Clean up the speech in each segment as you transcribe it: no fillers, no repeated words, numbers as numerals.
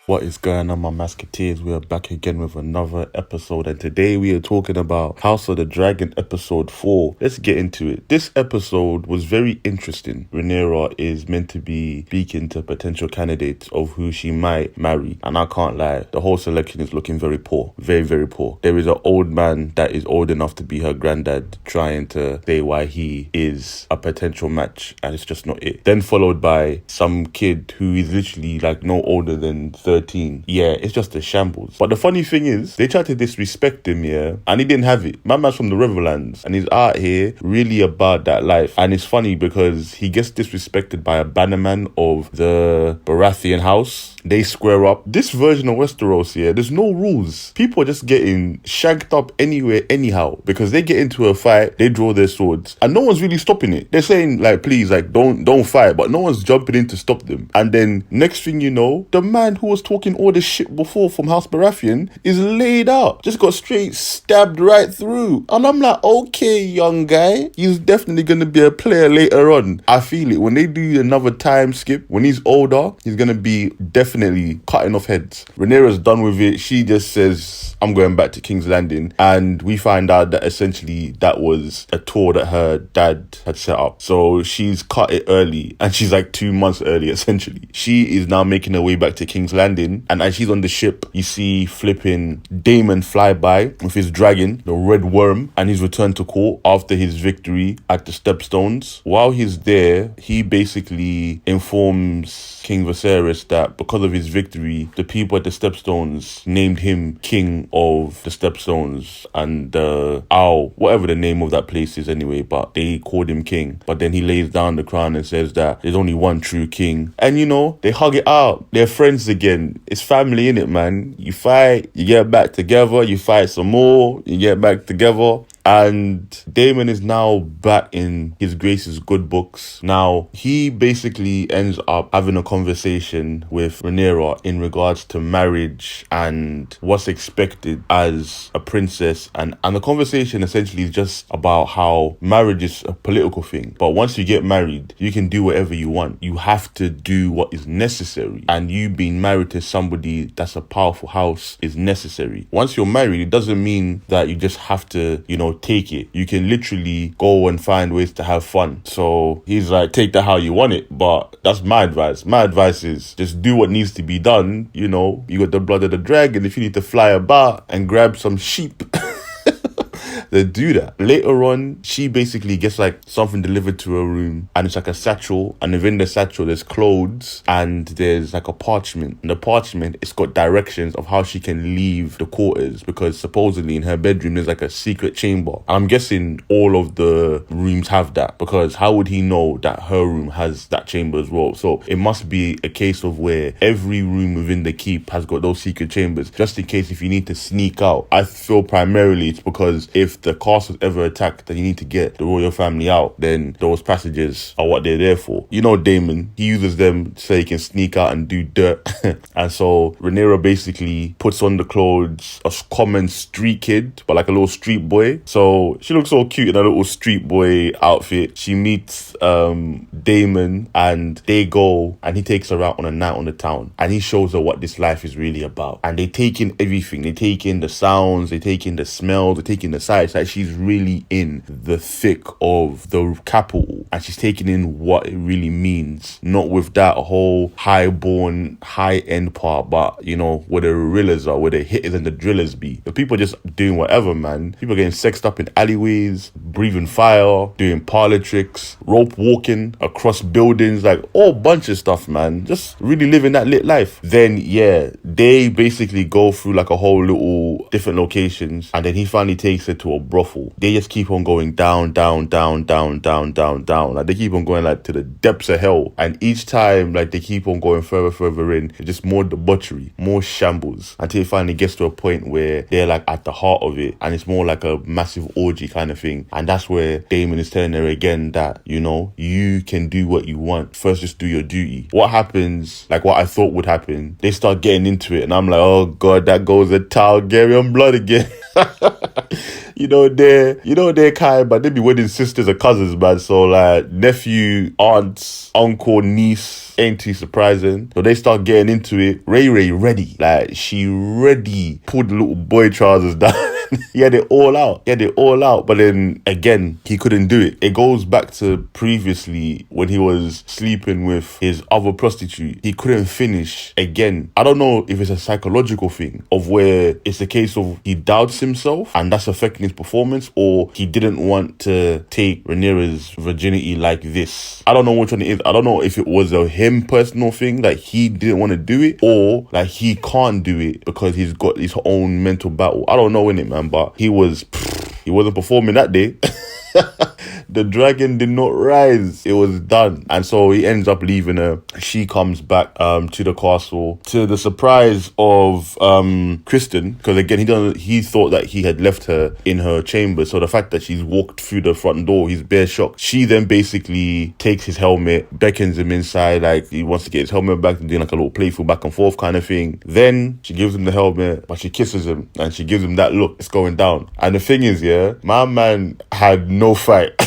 What is going on, my Masketeers? We are back again with another episode, and today we are talking about House of the Dragon episode 4. Let's get into it. This episode was very interesting. Rhaenyra is meant to be speaking to potential candidates of who she might marry, and I can't lie, the whole selection is looking very poor. Very, very poor. There is an old man that is old enough to be her granddad trying to say why he is a potential match, and it's just not it. Then followed by some kid who is literally like no older than 13. Yeah, it's just a shambles. But the funny thing is, they tried to disrespect him, yeah, and he didn't have it. My man's from the Riverlands, and he's out here really about that life. And it's funny because he gets disrespected by a bannerman of the Baratheon house. They square up. This version of Westeros, yeah, there's no rules. People are just getting shagged up anywhere, anyhow, because they get into a fight, they draw their swords, and no one's really stopping it. They're saying, like, please, like, don't fight, but no one's jumping in to stop them. And then next thing you know, the man who was talking all this shit before from House Baratheon is laid out, just got straight stabbed right through. And I'm like, okay, young guy, he's definitely gonna be a player later on. I feel it. When they do another time skip, when he's older, he's gonna be definitely cutting off heads. Rhaenyra's done with it. She just says, I'm going back to King's Landing. And we find out that essentially that was a tour that her dad had set up. So she's cut it early, and she's like 2 months early, essentially. She is now making her way back to King's Landing, and as she's on the ship, you see flipping Daemon fly by with his dragon, the Red Worm, and he's returned to court after his victory at the Stepstones. While he's there, he basically informs King Viserys that because of his victory, the people at the Stepstones named him King of the Stepstones and Owl, whatever the name of that place is anyway, but they called him King. But then he lays down the crown and says that there's only one true king. And you know, they hug it out. They're friends again. It's family, innit, man? You fight, you get back together, you fight some more, you get back together. And Daemon is now back in his Grace's good books. Now, he basically ends up having a conversation with Rhaenyra in regards to marriage and what's expected as a princess. And the conversation essentially is just about how marriage is a political thing. But once you get married, you can do whatever you want. You have to do what is necessary. And you being married to somebody that's a powerful house is necessary. Once you're married, it doesn't mean that you just have to, you know, take it. You can literally go and find ways to have fun. So he's like, take that how you want it. But that's my advice. My advice is just do what needs to be done. You know, you got the blood of the dragon. If you need to fly about and grab some sheep, they do that. Later on, she basically gets like something delivered to her room, and it's like a satchel, and within the satchel there's clothes and there's like a parchment. And the parchment, it's got directions of how she can leave the quarters, because supposedly in her bedroom there's like a secret chamber. And I'm guessing all of the rooms have that, because how would he know that her room has that chamber as well? So it must be a case of where every room within the keep has got those secret chambers, just in case if you need to sneak out. I feel primarily it's because if the castle is ever attacked and you need to get the royal family out, then those passages are what they're there for. You know, Daemon, he uses them so he can sneak out and do dirt. And so Rhaenyra basically puts on the clothes, a common street kid, but like a little street boy. So she looks all cute in a little street boy outfit. She meets Daemon, and they go, and he takes her out on a night on the town, and he shows her what this life is really about. And they take in everything. They take in the sounds, they take in the smells, they take in the sights. Like, she's really in the thick of the capital, and she's taking in what it really means, not with that whole high-born, high-end part, but you know, where the gorillas are, where the hitters and the drillers be. The people are just doing whatever, man. People are getting sexed up in alleyways, breathing fire, doing parlor tricks, rope walking across buildings, like all bunch of stuff, man. Just really living that lit life. Then yeah, they basically go through like a whole little different locations, and then he finally takes her to a brothel. They just keep on going down. Like, they keep on going like to the depths of hell, and each time like they keep on going further in, it's just more debauchery, more shambles, until it finally gets to a point where they're like at the heart of it, and it's more like a massive orgy kind of thing. And that's where Daemon is telling her again that, you know, you can do what you want. First, just do your duty. What happens, like what I thought would happen, they start getting into it, and I'm like, oh god, that goes the Targaryen blood again. they're kind, but they be wedding sisters or cousins, man. So like nephew, aunts, uncle, niece, ain't too surprising. So they start getting into it. Ray ready, like she ready. Pulled the little boy trousers down. He had it all out. But then again, he couldn't do it. It goes back to previously when he was sleeping with his other prostitute. He couldn't finish again. I don't know if it's a psychological thing of where it's a case of he doubts himself and that's affecting his performance, or he didn't want to take Rhaenyra's virginity like this. I don't know which one it is. I don't know if it was a him personal thing, like he didn't want to do it, or like he can't do it because he's got his own mental battle. I don't know, innit, man, but he wasn't performing that day. The dragon did not rise. It was done. And so he ends up leaving her. She comes back to the castle to the surprise of Kristen, because again he thought that he had left her in her chamber. So the fact that she's walked through the front door, he's bare shocked. She then basically takes his helmet, beckons him inside, like he wants to get his helmet back, and doing like a little playful back and forth kind of thing. Then she gives him the helmet, but she kisses him and she gives him that look. It's going down. And the thing is, yeah, my man had no fight.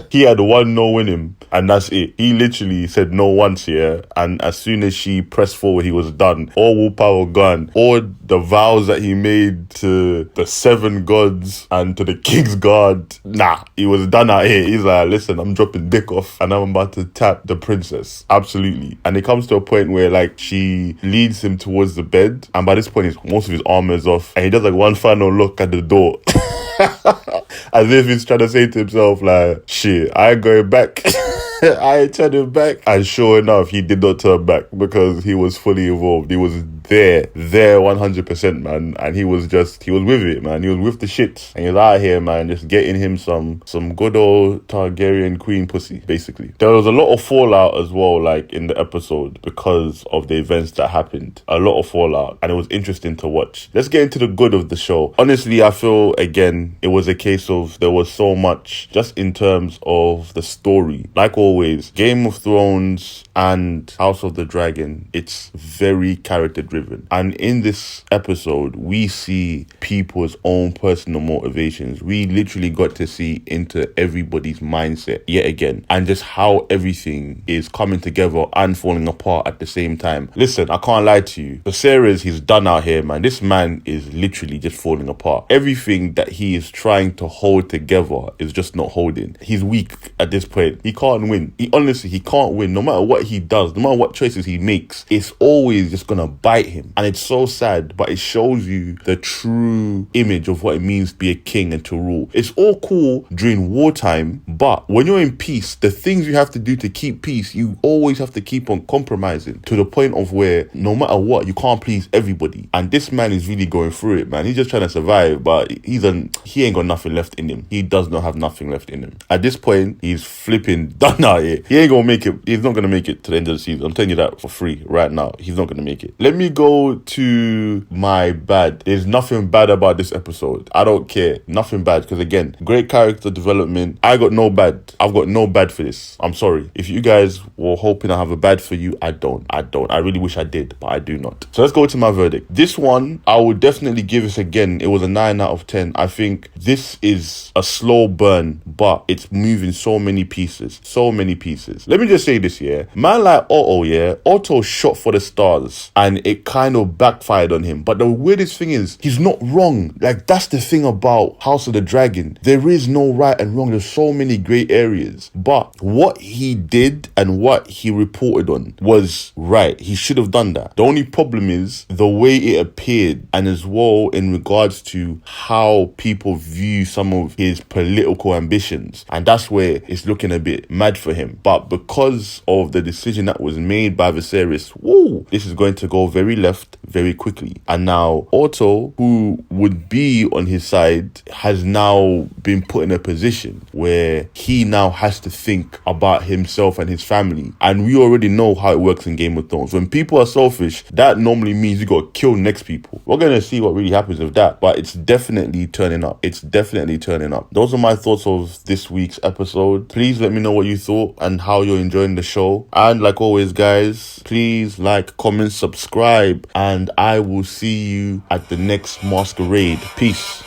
He had one no in him, and that's it. He literally said no once, yeah, and as soon as she pressed forward, he was done. All willpower gone. All the vows that he made to the 7 gods and to the king's guard, nah, he was done out here. He's like, listen, I'm dropping dick off and I'm about to tap the princess. Absolutely. And it comes to a point where like she leads him towards the bed, and by this point most of his armor is off, and he does like one final look at the door. As if he's trying to say to himself, like, shit, I ain't going back. I ain't turning back. And sure enough, he did not turn back because he was fully involved. He was there 100%, man. And he was with it, man. He was with the shit. And he was out here, man, just getting him some good old Targaryen queen pussy, basically. There was a lot of fallout as well, like, in the episode because of the events that happened. A lot of fallout. And it was interesting to watch. Let's get into the good of the show. Honestly, I feel, again, it was a case of there was so much just in terms of the story. Like always, Game of Thrones and House of the Dragon, it's very character driven. And in this episode, we see people's own personal motivations. We literally got to see into everybody's mindset yet again, and just how everything is coming together and falling apart at the same time. Listen, I can't lie to you. Viserys, he's done out here, man. This man is literally just falling apart. Everything that he is trying to hold together is just not holding. He's weak at this point. He can't win. He can't win. No matter what he does, no matter what choices he makes, it's always just gonna bite him. And it's so sad, but it shows you the true image of what it means to be a king and to rule. It's all cool during wartime, but when you're in peace, the things you have to do to keep peace, you always have to keep on compromising to the point of where no matter what, you can't please everybody. And this man is really going through it, man. He's just trying to survive, but he ain't got nothing left in him. He does not have nothing left in him. At this point, he's flipping done out here. He ain't gonna make it. He's not gonna make it to the end of the season. I'm telling you that for free right now. He's not gonna make it. Let me go to my bad. There's nothing bad about this episode. I don't care. Nothing bad, because again, great character development. I got no bad. I've got no bad for this. I'm sorry. If you guys were hoping I have a bad for you, I don't. I really wish I did, but I do not. So let's go to my verdict. This one, I would definitely give this again. It was a 9 out of 10. I think this is a slow burn, but it's moving so many pieces. Let me just say this, yeah. Man like Otto, yeah. Otto shot for the stars and it kind of backfired on him. But the weirdest thing is, he's not wrong. Like, that's the thing about House of the Dragon. There is no right and wrong. There's so many great areas. But what he did and what he reported on was right. He should have done that. The only problem is the way it appeared, and as well in regards to how people view some of his political ambitions. And that's where it's looking a bit mad for him. But because of the decision that was made by Viserys, this is going to go very left very quickly. And now Otto, who would be on his side, has now been put in a position where he now has to think about himself and his family. And we already know how it works in Game of Thrones. When people are selfish, that normally means you got to kill next people. We're going to see what really happens with that. But it's definitely turning up. Those are my thoughts of this week's episode. Please let me know what you thought and how you're enjoying the show. And like always, guys, please like, comment, subscribe, and I will see you at the next masquerade. Peace.